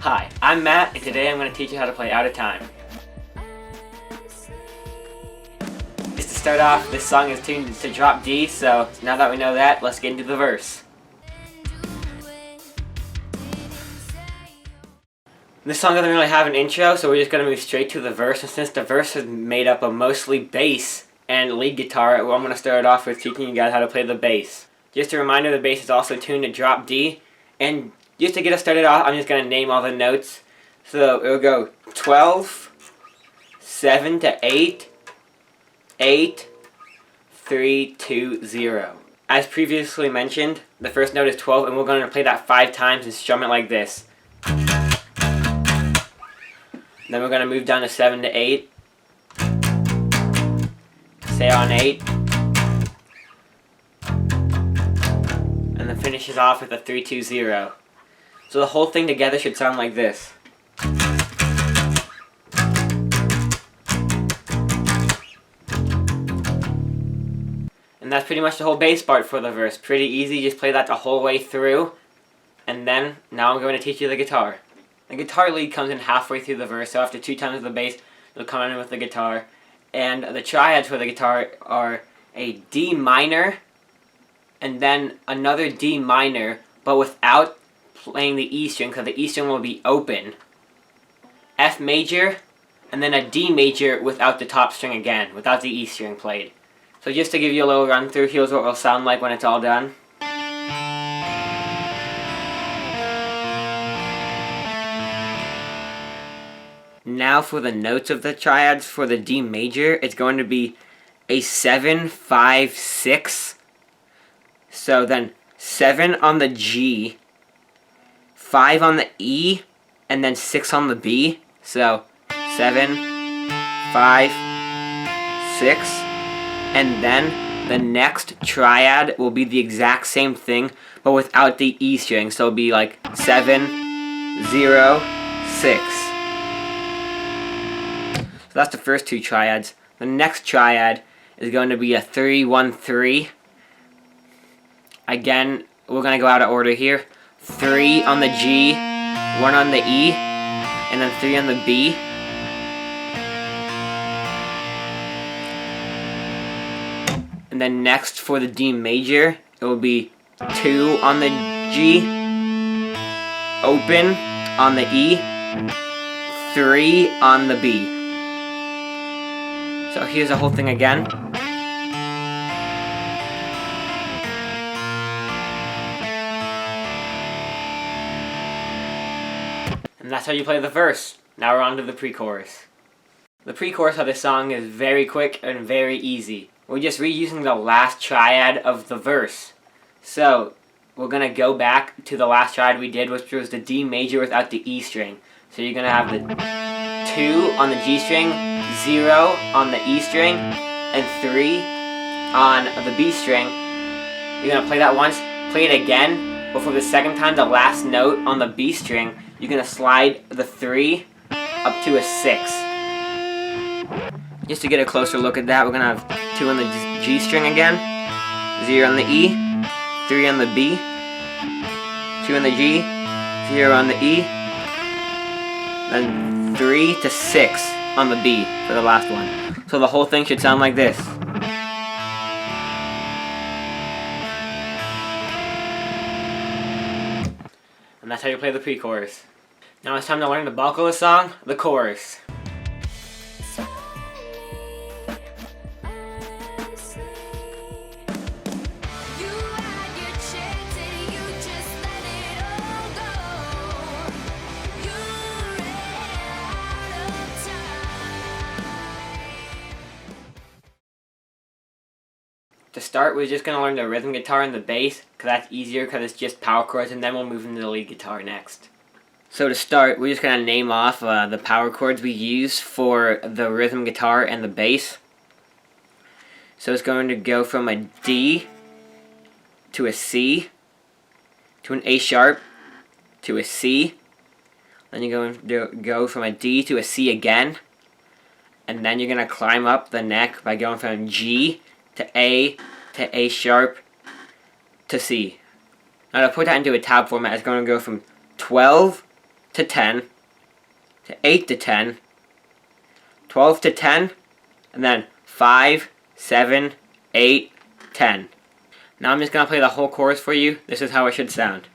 Hi, I'm Matt, and today I'm going to teach you how to play Out of Time. Just to start off, this song is tuned to drop D, so now that we know that, let's get into the verse. This song doesn't really have an intro, so we're just going to move straight to the verse, and since the verse is made up of mostly bass and lead guitar, I'm going to start off with teaching you guys how to play the bass. Just a reminder, the bass is also tuned to drop D, and just to get us started off, I'm just going to name all the notes. So it'll go 12, 7 to 8, 8, 3, 2, 0. As previously mentioned, the first note is 12, and we're going to play that 5 times and strum it like this. Then we're going to move down to 7 to 8. Stay on 8. And then finishes off with a 3, 2, 0. So the whole thing together should sound like this. And that's pretty much the whole bass part for the verse. Pretty easy, just play that the whole way through. And then, now I'm going to teach you the guitar. The guitar lead comes in halfway through the verse, so after 2 times the bass, it'll come in with the guitar. And the triads for the guitar are a D minor, and then another D minor, but without playing the E string, because the E string will be open. F major, and then a D major without the top string again, without the E string played. So just to give you a little run through, here's what it'll sound like when it's all done. Now for the notes of the triads, for the D major, it's going to be a 7, 5, 6. So then 7 on the G, 5 on the E, and then 6 on the B. So 7, 5, 6. And then the next triad will be the exact same thing, but without the E string. So it'll be like 7, 0, 6. So that's the first 2 triads. The next triad is going to be a 3, 1, 3. Again, we're going to go out of order here. 3 on the G, 1 on the E, and then 3 on the B. And then next for the D major, it will be 2 on the G, open on the E, 3 on the B. So here's the whole thing again. And that's how you play the verse. Now we're on to the pre-chorus. The pre-chorus of this song is very quick and very easy. We're just reusing the last triad of the verse. So we're going to go back to the last triad we did, which was the D major without the E string. So you're going to have the 2 on the G string, 0 on the E string, and 3 on the B string. You're going to play that once, play it again, but for the second time, the last note on the B string, you're going to slide the 3 up to a 6. Just to get a closer look at that, we're going to have 2 on the G string again, 0 on the E, 3 on the B, 2 on the G, 0 on the E, then 3 to 6 on the B for the last one. So the whole thing should sound like this. And that's how you play the pre-chorus. Now it's time to learn the bulk of the song, the chorus. To start, we're just going to learn the rhythm guitar and the bass, because that's easier because it's just power chords, and then we'll move into the lead guitar next. So to start, we're just going to name off the power chords we use for the rhythm guitar and the bass. So it's going to go from a D to a C to an A sharp to a C. Then you're going to go from a D to a C again. And then you're going to climb up the neck by going from G to A sharp to C. Now to put that into a tab format, it's going to go from 12 to 10, to 8 to 10, 12 to 10, and then 5, 7, 8, 10. Now I'm just going to play the whole chorus for you. This is how it should sound.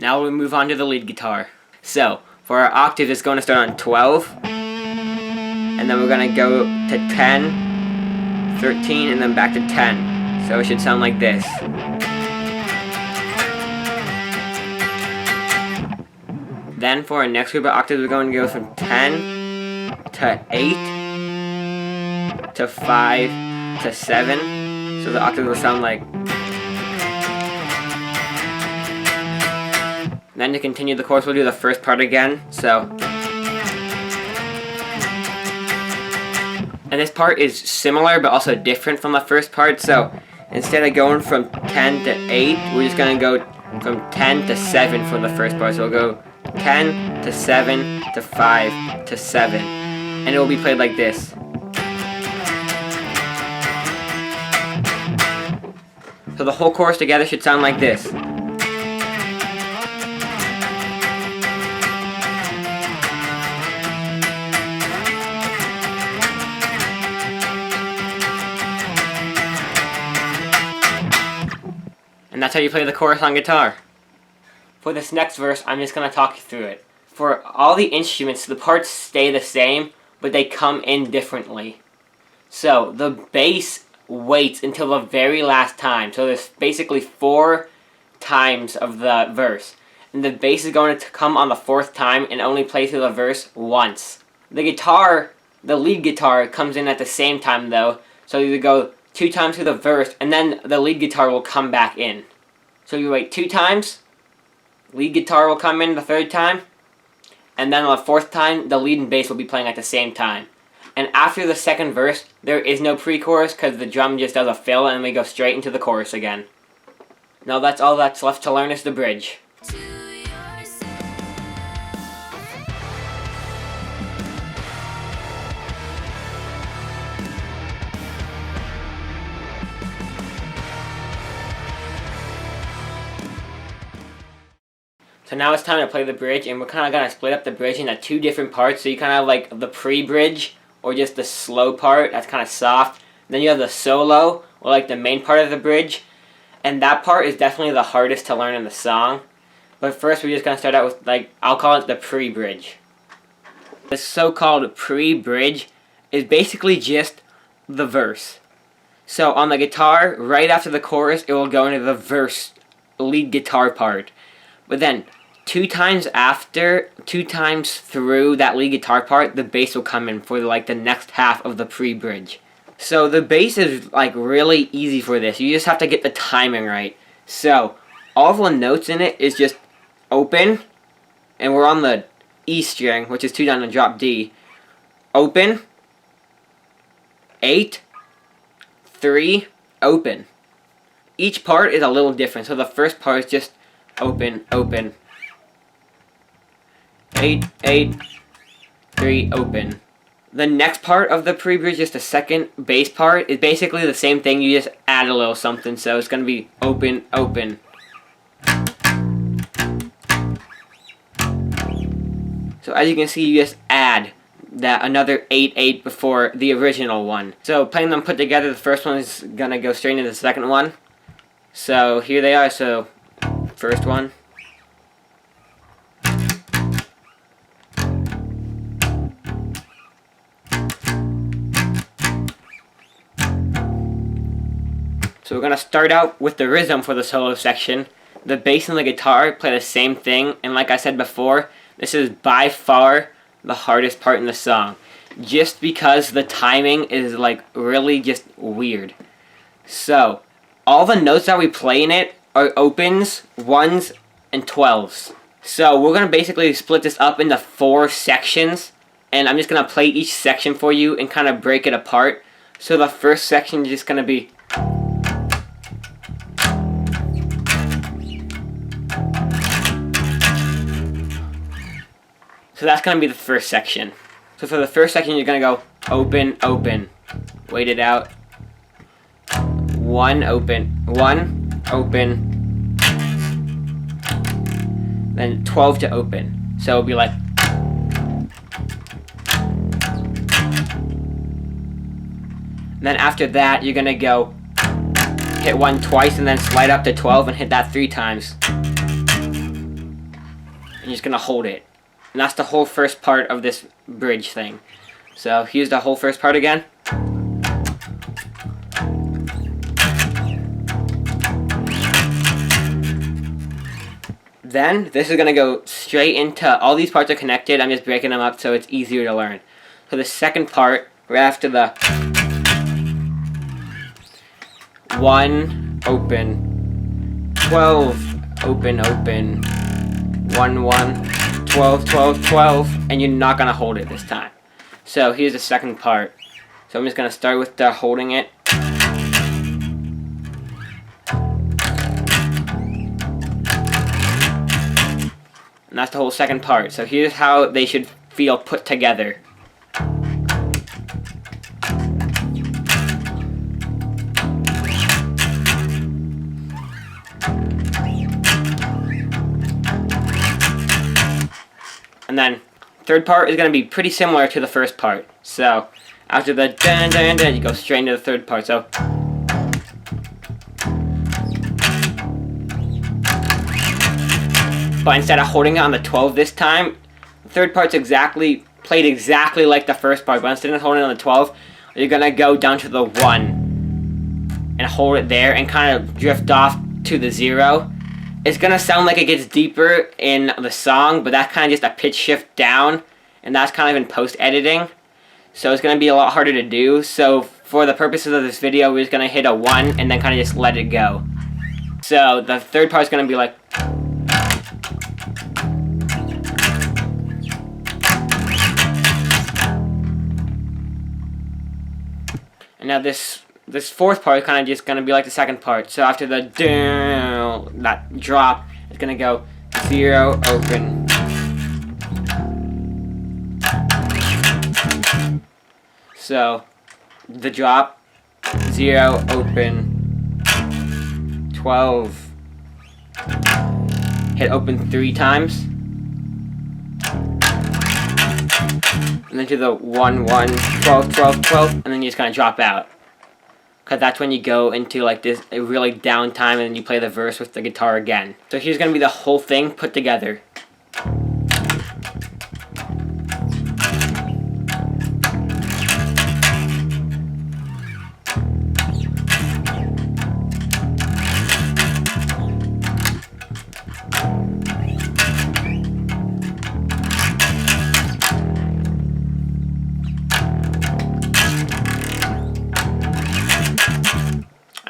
Now we move on to the lead guitar. So, for our octave, it's going to start on 12, and then we're going to go to 10, 13, and then back to 10. So it should sound like this. Then for our next group of octaves, we're going to go from 10 to 8 to 5 to 7. So the octave will sound like. Then to continue the chorus, we'll do the first part again. So, and this part is similar but also different from the first part. So instead of going from 10 to 8, we're just going to go from 10 to 7 for the first part. So we'll go 10 to 7 to 5 to 7. And it will be played like this. So the whole chorus together should sound like this. And that's how you play the chorus on guitar. For this next verse, I'm just going to talk you through it. For all the instruments, the parts stay the same, but they come in differently. So, the bass waits until the very last time. So there's basically 4 times of the verse. And the bass is going to come on the 4th time and only play through the verse once. The guitar, the lead guitar, comes in at the same time though. So you go 2 times through the verse, and then the lead guitar will come back in. So you wait 2 times, lead guitar will come in the 3rd time, and then on the 4th time, the lead and bass will be playing at the same time. And after the 2nd verse, there is no pre-chorus because the drum just does a fill and we go straight into the chorus again. Now that's all that's left to learn is the bridge. So now it's time to play the bridge, and we're kind of going to split up the bridge into 2 different parts. So you kind of have like the pre-bridge, or just the slow part, that's kind of soft. Then you have the solo, or like the main part of the bridge. And that part is definitely the hardest to learn in the song. But first we're just going to start out with, like, I'll call it the pre-bridge. The so-called pre-bridge is basically just the verse. So on the guitar, right after the chorus, it will go into the verse lead guitar part. But then 2 times through that lead guitar part, the bass will come in for like the next half of the pre-bridge. So the bass is like really easy for this. You just have to get the timing right. So all the notes in it is just open, and we're on the E string, which is 2 down and drop D. Open, 8, 3, open. Each part is a little different. So the first part is just open, open. 8, 8, 3, open. The next part of the pre-bridge, just the second bass part, is basically the same thing. You just add a little something. So it's going to be open, open. So as you can see, you just add that another 8, 8 before the original one. So playing them put together, the first one is going to go straight into the second one. So here they are. So first one. So we're going to start out with the rhythm for the solo section. The bass and the guitar play the same thing, and like I said before, this is by far the hardest part in the song. Just because the timing is like really just weird. So, all the notes that we play in it are opens, 1s, and 12s. So we're going to basically split this up into 4 sections, and I'm just going to play each section for you and kind of break it apart. So the first section is just going to be So that's going to be the first section. So for the first section, you're going to go open, open. Wait it out. 1, open. 1, open. Then 12 to open. So it'll be like. And then after that, you're going to go hit 1 twice and then slide up to 12 and hit that 3 times. And you're just going to hold it. And that's the whole first part of this bridge thing. So here's the whole first part again. Then this is going to go straight into, all these parts are connected, I'm just breaking them up so it's easier to learn. So the second part, right after the 1, open, 12, open, open, 1, 1, 12, 12, 12, and you're not going to hold it this time. So here's the second part. So I'm just going to start with the holding it. And that's the whole second part. So here's how they should feel put together. And then third part is going to be pretty similar to the first part. So after the dun dun dun, you go straight into the third part. So but instead of holding it on the 12 this time, the third part's played exactly like the first part. But instead of holding it on the 12, you're going to go down to the 1 and hold it there and kind of drift off to the 0. It's going to sound like it gets deeper in the song, but that's kind of just a pitch shift down, and that's kind of in post-editing. So it's going to be a lot harder to do. So for the purposes of this video, we're just going to hit a 1 and then kind of just let it go. So the third part is going to be like. And now this fourth part is kind of just going to be like the second part. So after the that drop, it's going to go 0, open. So the drop, 0, open, 12, hit open 3 times. And then to the 1, 1, 12, 12, 12, and then you just kind of drop out. Because that's when you go into like this really down time and then you play the verse with the guitar again. So here's going to be the whole thing put together.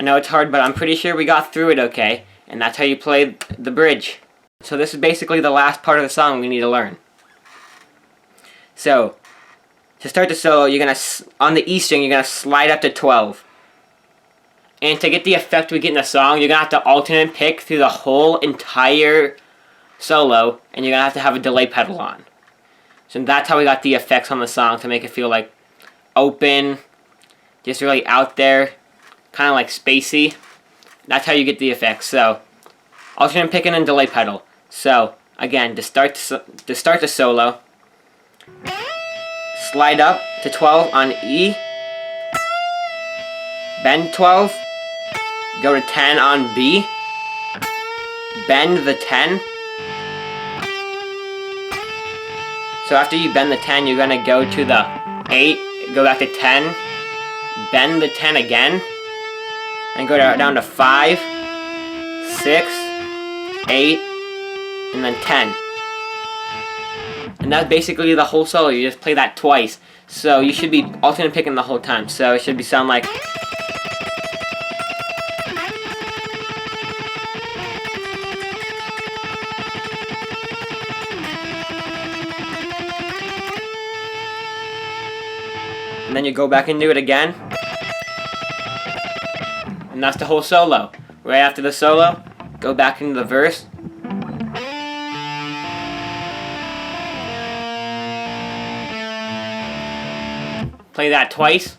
I know it's hard, but I'm pretty sure we got through it okay. And that's how you play the bridge. So this is basically the last part of the song we need to learn. So, to start the solo, you're going to, on the E string, you're going to slide up to 12. And to get the effect we get in the song, you're going to have to alternate pick through the whole entire solo. And you're going to have a delay pedal on. So that's how we got the effects on the song to make it feel like open, just really out there. Kind of like spacey. That's how you get the effects. So, alternate picking and delay pedal. So, again, to start the solo, slide up to 12 on E, bend 12, go to 10 on B, bend the 10. So after you bend the 10, you're going to go to the 8, go back to 10, bend the 10 again, and go down to 5, 6, 8, and then 10. And that's basically the whole solo. You just play that twice. So you should be alternate picking the whole time. So it should sound like. And then you go back and do it again. And that's the whole solo. Right after the solo, go back into the verse. play that twice,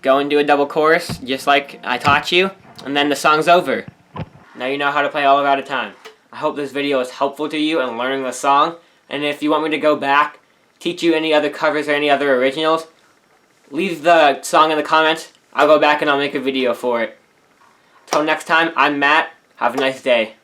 go and do a double chorus, just like I taught you, and then the song's over. Now you know how to play All Out of Time. I hope this video is helpful to you in learning the song, and if you want me to go back, teach you any other covers or any other originals, leave the song in the comments. I'll go back and I'll make a video for it. Till next time, I'm Matt. Have a nice day.